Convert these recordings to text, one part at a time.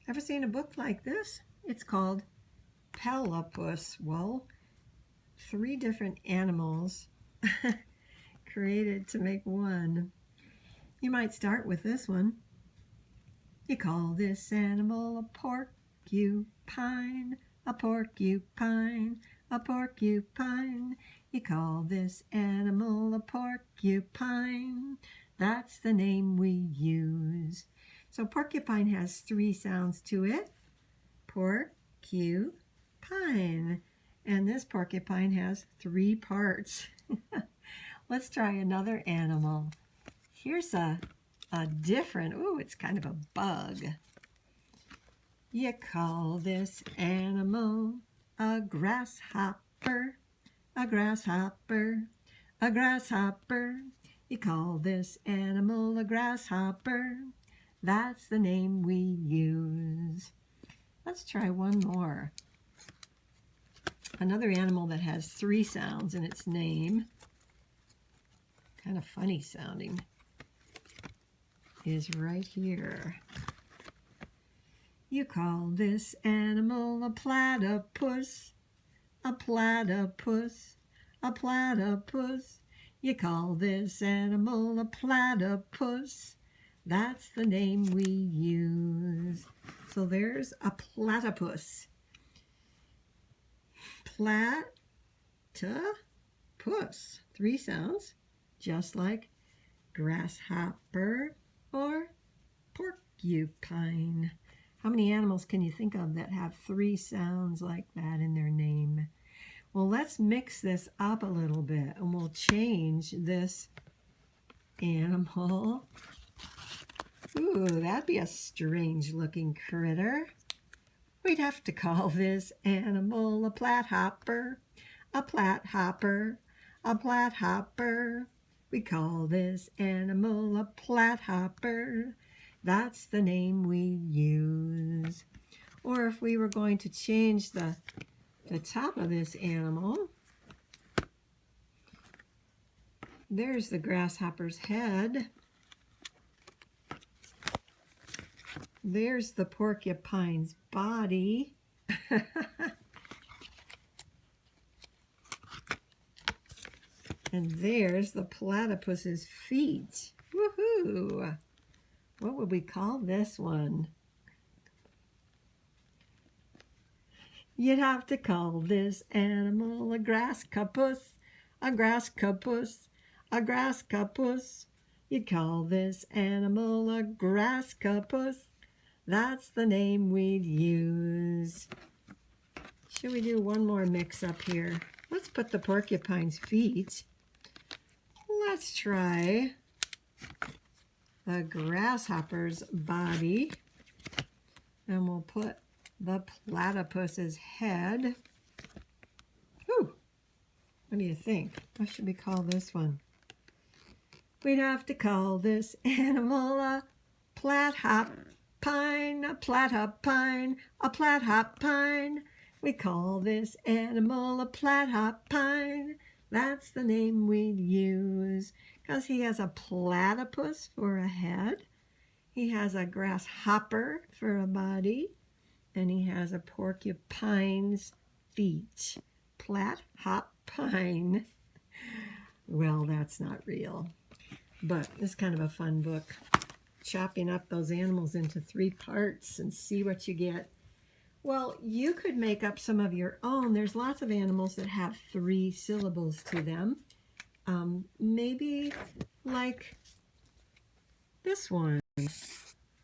Ever seen a book like this? It's called Pelopus. Well, 3 different animals created to make one. You might start with this one. You call this animal a porcupine, a porcupine, a porcupine. You call this animal a porcupine. That's the name we use. So porcupine has 3 sounds to it. Porcupine. And this porcupine has 3 parts. Let's try another animal. Here's a different, it's kind of a bug. You call this animal a grasshopper, a grasshopper, a grasshopper. You call this animal a grasshopper. That's the name we use. Let's try one more. Another animal that has 3 sounds in its name, kind of funny sounding, is right here. You call this animal a platypus, a platypus, a platypus. You call this animal a platypus. That's the name we use. So there's a platypus. Platypus. 3 sounds, just like grasshopper or porcupine. How many animals can you think of that have 3 sounds like that in their name? Well, let's mix this up a little bit and we'll change this animal. Ooh, that'd be a strange looking critter. We'd have to call this animal a plathopper, a plathopper, a plathopper. We call this animal a plathopper. That's the name we use. Or if we were going to change the top of this animal, there's the grasshopper's head. There's the porcupine's body. And there's the platypus's feet. Woohoo! What would we call this one? You'd have to call this animal a grasscapus, a grasscapus, a grasscapus. You'd call this animal a grasscapus. That's the name we'd use. Should we do one more mix up here? Let's put the porcupine's feet. Let's try the grasshopper's body. And we'll put the platypus's head. Ooh, what do you think? What should we call this one? We'd have to call this animal a platypine, a platypine, a platypine. We call this animal a platypine. That's the name we'd use because he has a platypus for a head. He has a grasshopper for a body. And he has a porcupine's feet. Platypine. Well, that's not real. But it's kind of a fun book. Chopping up those animals into 3 parts and see what you get. Well, you could make up some of your own. There's lots of animals that have 3 syllables to them. Maybe like this one.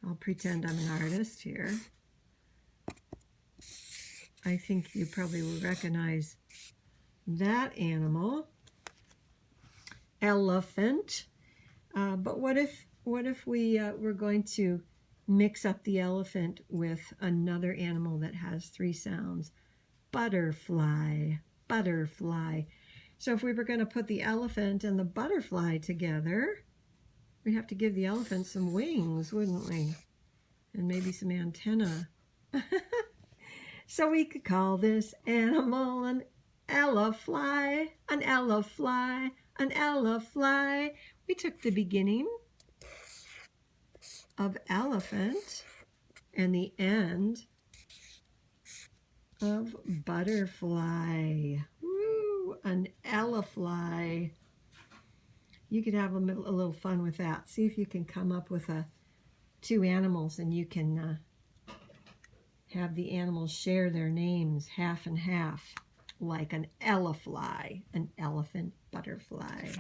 I'll pretend I'm an artist here. I think you probably will recognize that animal. Elephant. But what if we were going to mix up the elephant with another animal that has 3 sounds? Butterfly, butterfly. So if we were going to put the elephant and the butterfly together, we'd have to give the elephant some wings, wouldn't we? And maybe some antenna. So we could call this animal an elefly, an elefly, an elefly. We took the beginning of elephant and the end of butterfly. Woo, an elefly. You could have a little fun with that. See if you can come up with two animals, and you can have the animals share their names half and half, like an elefly, an elephant butterfly.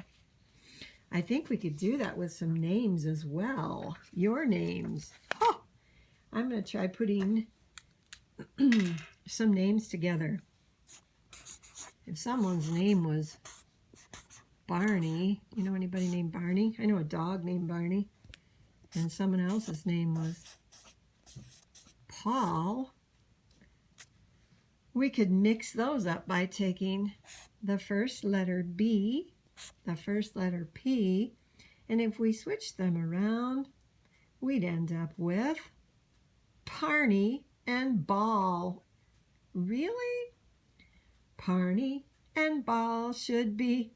I think we could do that with some names as well. Your names. Oh, I'm going to try putting some names together. If someone's name was Barney, you know anybody named Barney? I know a dog named Barney. And someone else's name was Paul. We could mix those up by taking the first letter B, the first letter P, and if we switch them around, we'd end up with Parney and Ball. Really? Parney and Ball should be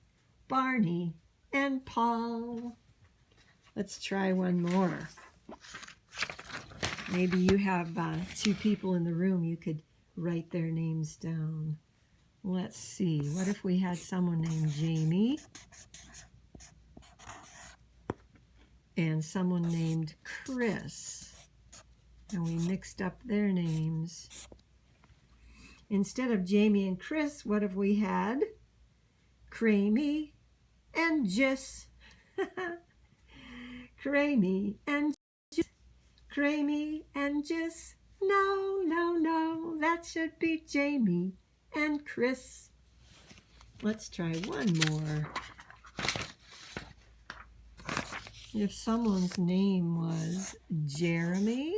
Barney and Paul. Let's try one more. Maybe you have two people in the room. You could write their names down. Let's see. What if we had someone named Jamie and someone named Chris, and we mixed up their names? Instead of Jamie and Chris, what if we had Cramey and Jis? Cramey and Jis. Cramey and Jis. No, no, no, that should be Jamie and Chris. Let's try one more. If someone's name was Jeremy,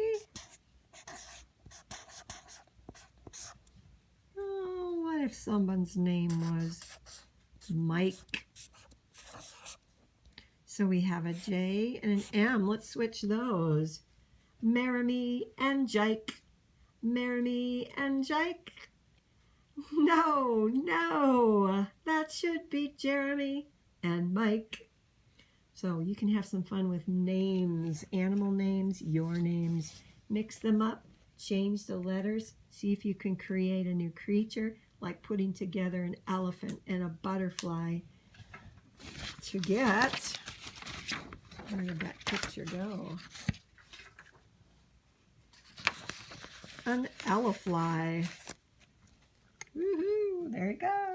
oh, what if someone's name was Mike? So we have a J and an M. Let's switch those. Maramy and Jike. Maramy and Jike. No, no, that should be Jeremy and Mike. So you can have some fun with names, animal names, your names. Mix them up, change the letters, see if you can create a new creature, like putting together an elephant and a butterfly to get, where did that picture go? An elefly. Woohoo, there it goes.